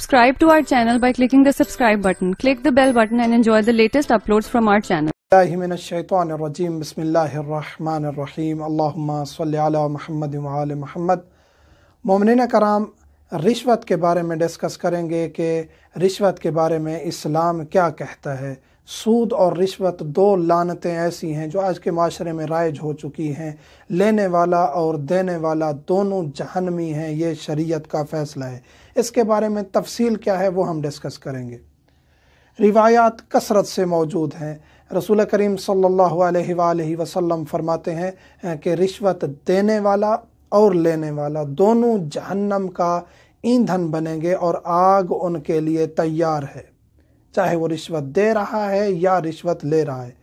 Subscribe to our channel by clicking the subscribe button. Click the bell button and enjoy the latest uploads from our channel. बिस्मिल्लाहिर्रहमानिर्रहीम बिस्मिल्लाहिर्रहमानिर्रहीम अल्लाहुम्मा सल्लि अला मुहम्मद व आले मुहम्मद। मोमिनीन कराम, रिश्वत के बारे में डिस्कस करेंगे कि रिश्वत के बारे में इस्लाम क्या कहता है। सूद और रिश्वत दो लानतें ऐसी हैं जो आज के माशरे में राइज हो चुकी हैं। लेने वाला और देने वाला दोनों जहन्नमी हैं, ये शरीयत का फ़ैसला है। इसके बारे में तफसील क्या है वो हम डिस्कस करेंगे। रिवायात कसरत से मौजूद हैं। रसूल करीम सल्लल्लाहु अलैहि वसल्लम फरमाते हैं कि रिश्वत देने वाला और लेने वाला दोनों जहन्नम का ईंधन बनेंगे और आग उनके लिए तैयार है, चाहे वो रिश्वत दे रहा है या रिश्वत ले रहा है।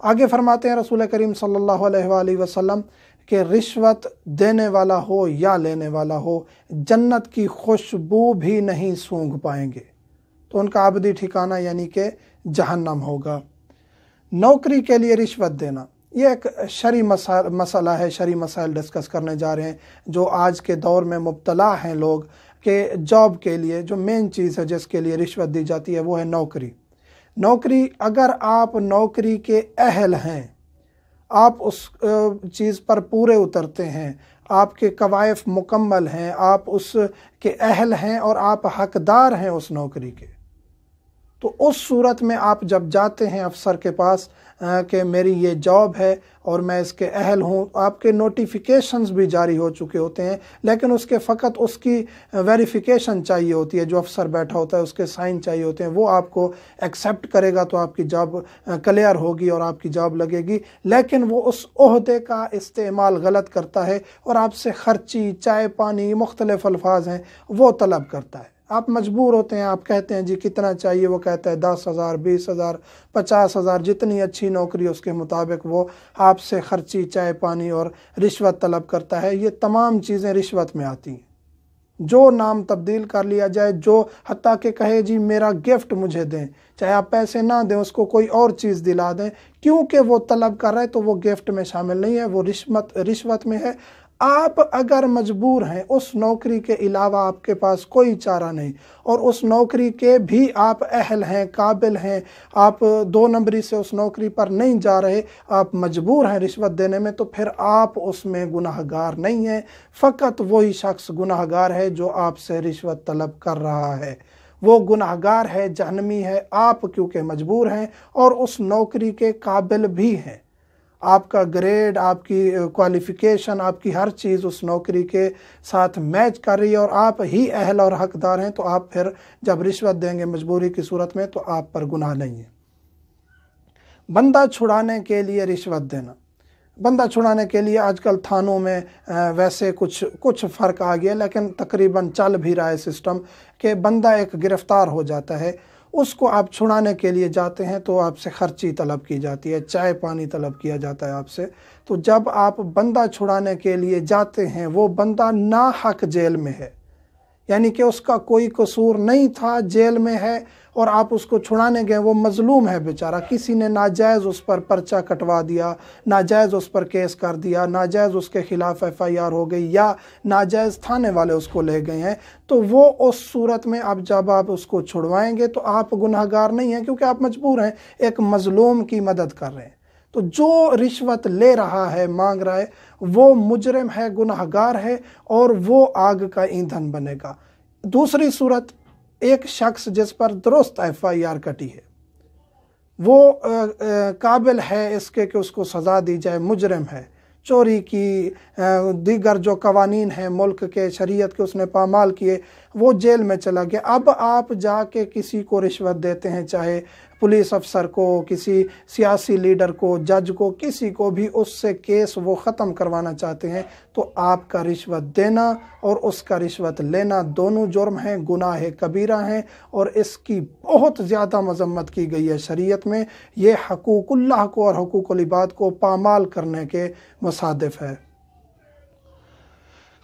आगे फरमाते हैं रसूल करीम सल्लल्लाहु अलैहि वसल्लम कि रिश्वत देने वाला हो या लेने वाला हो, जन्नत की खुशबू भी नहीं सूंघ पाएंगे, तो उनका अबदी ठिकाना यानी कि जहन्नम होगा। नौकरी के लिए रिश्वत देना, ये एक शरई मसला है। शरई मसाइल डिस्कस करने जा रहे हैं जो आज के दौर में मुब्तला हैं लोग कि जॉब के लिए जो मेन चीज़ है जिसके लिए रिश्वत दी जाती है वो है नौकरी। नौकरी, अगर आप नौकरी के अहल हैं, आप उस चीज़ पर पूरे उतरते हैं, आपके कवायफ मुकम्मल हैं, आप उस के अहल हैं और आप हकदार हैं उस नौकरी के, तो उस सूरत में आप जब जाते हैं अफसर के पास कि मेरी ये जॉब है और मैं इसके अहल हूँ, आपके नोटिफिकेशंस भी जारी हो चुके होते हैं, लेकिन उसके फ़कत उसकी वेरिफिकेशन चाहिए होती है। जो अफसर बैठा होता है उसके साइन चाहिए होते हैं, वो आपको एक्सेप्ट करेगा तो आपकी जॉब क्लियर होगी और आपकी जॉब लगेगी। लेकिन वो उस ओहदे का इस्तेमाल गलत करता है और आपसे खर्ची, चाय पानी, मुख्तलिफ अल्फाज हैं वो तलब करता है। आप मजबूर होते हैं, आप कहते हैं जी कितना चाहिए, वो कहता है 10,000, 20,000, 50,000, जितनी अच्छी नौकरी उसके मुताबिक वो आपसे खर्ची, चाय पानी और रिश्वत तलब करता है। ये तमाम चीज़ें रिश्वत में आती हैं। जो नाम तब्दील कर लिया जाए, जो हत्ता कि कहे जी मेरा गिफ्ट मुझे दें, चाहे आप पैसे ना दें उसको कोई और चीज़ दिला दें, क्योंकि वो तलब कर रहा है तो वो गिफ्ट में शामिल नहीं है, वो रिश्वत में है। आप अगर मजबूर हैं, उस नौकरी के अलावा आपके पास कोई चारा नहीं और उस नौकरी के भी आप अहल हैं, काबिल हैं, आप 2 नंबरी से उस नौकरी पर नहीं जा रहे, आप मजबूर हैं रिश्वत देने में, तो फिर आप उसमें गुनाहगार नहीं हैं। फ़कत वही शख्स गुनाहगार है जो आपसे रिश्वत तलब कर रहा है, वो गुनाहगार है, जहन्नमी है। आप क्योंकि मजबूर हैं और उस नौकरी के काबिल भी हैं, आपका ग्रेड, आपकी क्वालिफ़िकेशन, आपकी हर चीज़ उस नौकरी के साथ मैच कर रही है और आप ही अहल और हकदार हैं, तो आप फिर जब रिश्वत देंगे मजबूरी की सूरत में तो आप पर गुनाह नहीं है। बंदा छुड़ाने के लिए रिश्वत देना, बंदा छुड़ाने के लिए आजकल थानों में वैसे कुछ फ़र्क आ गया, लेकिन तकरीबन चल भी रहा है सिस्टम कि बंदा एक गिरफ़्तार हो जाता है, उसको आप छुड़ाने के लिए जाते हैं तो आपसे खर्ची तलब की जाती है, चाय पानी तलब किया जाता है आपसे। तो जब आप बंदा छुड़ाने के लिए जाते हैं, वो बंदा नाहक जेल में है, यानी कि उसका कोई कसूर नहीं था, जेल में है और आप उसको छुड़ाने गए, वो मजलूम है बेचारा, किसी ने नाजायज़ उस पर पर्चा कटवा दिया, नाजायज़ उस पर केस कर दिया, नाजायज़ उसके ख़िलाफ़ FIR हो गई या नाजायज़ थाने वाले उसको ले गए हैं, तो वो उस सूरत में अब जब आप उसको छुड़वाएंगे तो आप गुनहगार नहीं हैं, क्योंकि आप मजबूर हैं, एक मजलूम की मदद कर रहे हैं। तो जो रिश्वत ले रहा है, मांग रहा है, वो मुजरिम है, गुनहगार है और वो आग का ईंधन बनेगा। दूसरी सूरत, एक शख्स जिस पर दुरुस्त FIR कटी है, वो काबिल है इसके कि उसको सज़ा दी जाए, मुजरिम है, चोरी की, दीगर जो कवानीन हैं मुल्क के, शरीयत के उसने पामाल किए, वो जेल में चला गया। अब आप जाके किसी को रिश्वत देते हैं, चाहे पुलिस अफसर को, किसी सियासी लीडर को, जज को, किसी को भी, उससे केस वो ख़त्म करवाना चाहते हैं, तो आपका रिश्वत देना और उसका रिश्वत लेना दोनों जुर्म हैं, गुनाह कबीरा हैं और इसकी बहुत ज़्यादा मजम्मत की गई है शरीयत में। ये हकूकुल्लाह को और हकूकुल इबाद को पामाल करने के मुसादिफ है।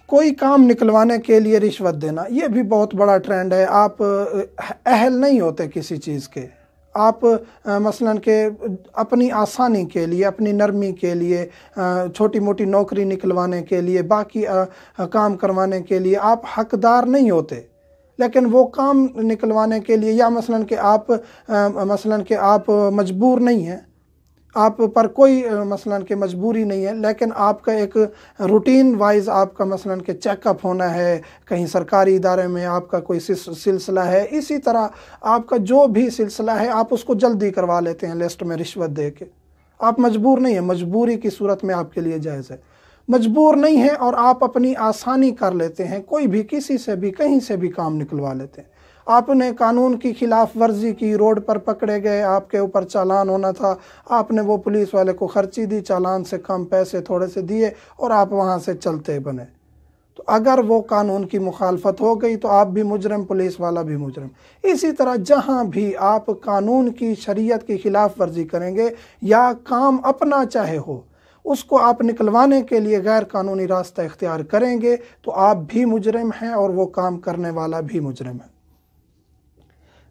कोई काम निकलवाने के लिए रिश्वत देना, ये भी बहुत बड़ा ट्रेंड है। आप अहल नहीं होते किसी चीज़ के, आप मसलन के अपनी आसानी के लिए, अपनी नरमी के लिए, छोटी मोटी नौकरी निकलवाने के लिए, बाकी काम करवाने के लिए आप हकदार नहीं होते। لیکن وہ کام نکلوانے کے لیے یا مثلاً کہ آپ مجبور نہیں ہیں، آپ پر کوئی مثلاً کہ مجبوری نہیں ہے، لیکن آپ کا ایک روٹین وائز آپ کا مثلاً کہ چیک اپ ہونا ہے، کہیں سرکاری ادارے میں آپ کا کوئی سلسلہ ہے، اسی طرح آپ کا جو بھی سلسلہ ہے آپ اس کو جلدی کروا لیتے ہیں لسٹ میں رشوت دے کے۔ آپ مجبور نہیں ہیں، مجبوری کی صورت میں آپ کے لیے جائز ہے۔ مجبور نہیں ہیں اور آپ اپنی آسانی کر لیتے ہیں، کوئی بھی کسی سے بھی کہیں سے بھی کام نکلوا لیتے ہیں۔ آپ نے قانون کی خلاف ورزی کی، روڈ پر پکڑے گئے، آپ کے اوپر چالان ہونا تھا، آپ نے وہ پولیس والے کو خرچی دی، چالان سے کم پیسے تھوڑے سے دیے اور آپ وہاں سے چلتے بنے، تو اگر وہ قانون کی مخالفت ہو گئی تو آپ بھی مجرم، پولیس والا بھی مجرم۔ اسی طرح جہاں بھی آپ قانون کی، شریعت کی خلاف ورزی کریں گے یا کام اپنا چاہے ہو، اس کو آپ نکلوانے کے لیے غیر قانونی راستہ اختیار کریں گے تو آپ بھی مجرم ہیں اور وہ کام کرنے والا بھی مجرم ہے۔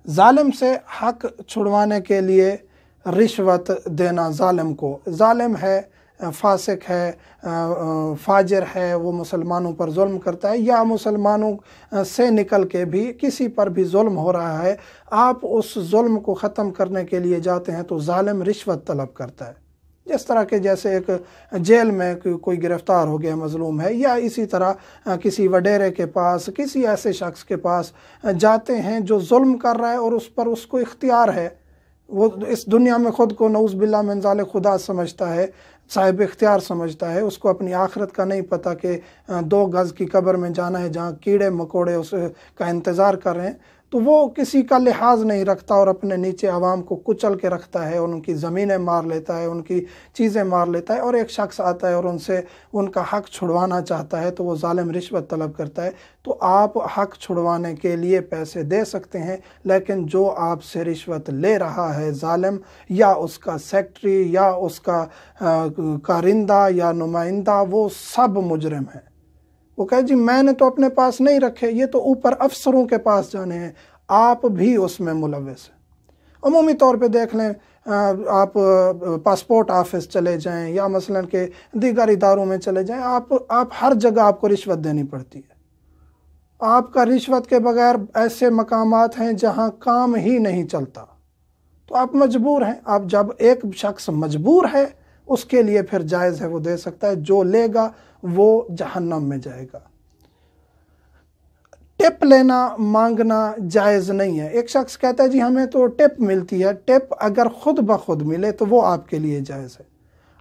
ظالم سے حق چھڑوانے کے لیے رشوت دینا ظالم کو، ظالم ہے، فاسق ہے، فاجر ہے، وہ مسلمانوں پر ظلم کرتا ہے یا مسلمانوں سے نکل کے بھی کسی پر بھی ظلم ہو رہا ہے، آپ اس ظلم کو ختم کرنے کے لیے جاتے ہیں تو ظالم رشوت طلب کرتا ہے۔ جس طرح کہ جیسے ایک جیل میں کوئی گرفتار ہو گیا مظلوم ہے، یا اسی طرح کسی وڈیرے کے پاس، کسی ایسے شخص کے پاس جاتے ہیں جو ظلم کر رہا ہے اور اس پر اس کو اختیار ہے، وہ اس دنیا میں خود کو نعوذ باللہ من ذالک خدا سمجھتا ہے، صاحب اختیار سمجھتا ہے، اس کو اپنی آخرت کا نہیں پتہ کہ 2 گز کی قبر میں جانا ہے جہاں کیڑے مکوڑے اس کا انتظار کر رہے ہیں، تو وہ کسی کا لحاظ نہیں رکھتا اور اپنے نیچے عوام کو کچل کے رکھتا ہے، ان کی زمینیں مار لیتا ہے، ان کی چیزیں مار لیتا ہے، اور ایک شخص آتا ہے اور ان سے ان کا حق چھڑوانا چاہتا ہے تو وہ ظالم رشوت طلب کرتا ہے۔ تو آپ حق چھڑوانے کے لیے پیسے دے سکتے ہیں، لیکن جو آپ سے رشوت لے رہا ہے ظالم، یا اس کا سیکٹری یا اس کا کارندہ یا نمائندہ، وہ سب مجرم ہیں۔ وہ کہے جی میں نے تو اپنے پاس نہیں رکھے، یہ تو اوپر افسروں کے پاس جانے ہیں، آپ بھی اس میں ملوث ہیں۔ عمومی طور پہ دیکھ لیں، آپ پاسپورٹ آفس چلے جائیں یا مثلاً کہ دیگر اداروں میں چلے جائیں، آپ ہر جگہ آپ کو رشوت دینی پڑتی ہے۔ آپ کا رشوت کے بغیر ایسے مقامات ہیں جہاں کام ہی نہیں چلتا، تو آپ مجبور ہیں۔ آپ جب ایک شخص مجبور ہے اس کے لیے پھر جائز ہے، وہ دے سکتا ہے، جو لے گا وہ جہنم میں جائے گا۔ ٹپ لینا، مانگنا جائز نہیں ہے۔ ایک شخص کہتا ہے جی ہمیں تو ٹپ ملتی ہے، ٹپ اگر خود بخود ملے تو وہ آپ کے لیے جائز ہے۔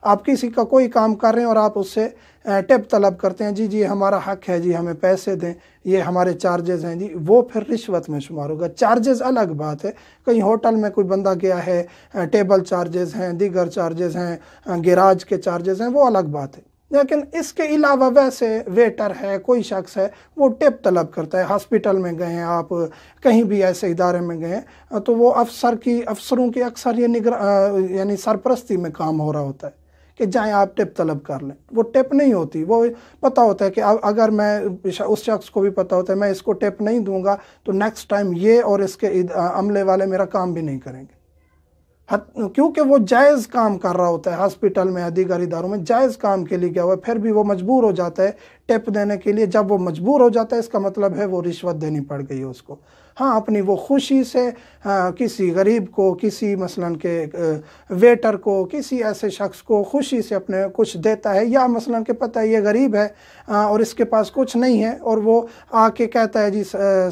آپ کسی کا کوئی کام کر رہے ہیں اور آپ اس سے ٹپ طلب کرتے ہیں، جی ہمارا حق ہے، جی ہمیں پیسے دیں، یہ ہمارے چارجز ہیں، جی وہ پھر رشوت میں شمار ہوگا۔ چارجز الگ بات ہے، کہیں ہوٹل میں کوئی بندہ گیا ہے، ٹیبل چارجز ہیں، دیگر چارجز ہیں، گیراج کے چارجز ہیں، وہ الگ بات ہے۔ لیکن اس کے علاوہ ویسے ویٹر ہے، کوئی شخص ہے، وہ ٹپ طلب کرتا ہے، ہاسپٹل میں گئے ہیں آپ، کہیں بھی ایسے ادارے میں گئے ہیں، تو وہ افسروں کی اکثر یہ یعنی سرپرستی میں کام ہو رہا ہوتا ہے کہ جائیں آپ ٹپ طلب کر لیں۔ وہ ٹپ نہیں ہوتی، وہ پتہ ہوتا ہے کہ اگر میں اس شخص کو بھی پتہ ہوتا ہے میں اس کو ٹپ نہیں دوں گا تو نیکسٹ ٹائم یہ اور اس کے عملے والے میرا کام بھی نہیں کریں گے، کیونکہ وہ جائز کام کر رہا ہوتا ہے۔ ہاسپٹل میں یا دیگر اداروں میں جائز کام کے لیے گیا ہوا ہے، پھر بھی وہ مجبور ہو جاتا ہے ٹپ دینے کے لیے۔ جب وہ مجبور ہو جاتا ہے اس کا مطلب ہے وہ رشوت دینی پڑ گئی ہے اس کو۔ ہاں، اپنی وہ خوشی سے کسی غریب کو، کسی مثلاً کہ ویٹر کو، کسی ایسے شخص کو خوشی سے اپنے کچھ دیتا ہے، یا مثلاً کہ پتہ ہے یہ غریب ہے اور اس کے پاس کچھ نہیں ہے اور وہ آ کے کہتا ہے جی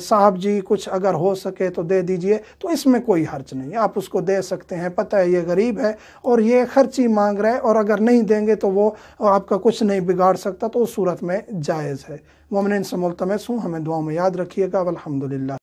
صاحب جی کچھ اگر ہو سکے تو دے دیجئے، تو اس میں کوئی حرج نہیں ہے، آپ اس کو دے سکتے ہیں۔ پتہ ہے یہ غریب ہے اور یہ خرچی مانگ رہا ہے اور اگر نہیں دیں گے تو وہ آپ کا کچھ نہیں بگاڑ سکتا، تو اس صورت میں جائز ہے۔ مومنین سے ملتمس ہوں، ہمیں دعاؤں میں یاد رکھیے گا۔ والحمدللہ۔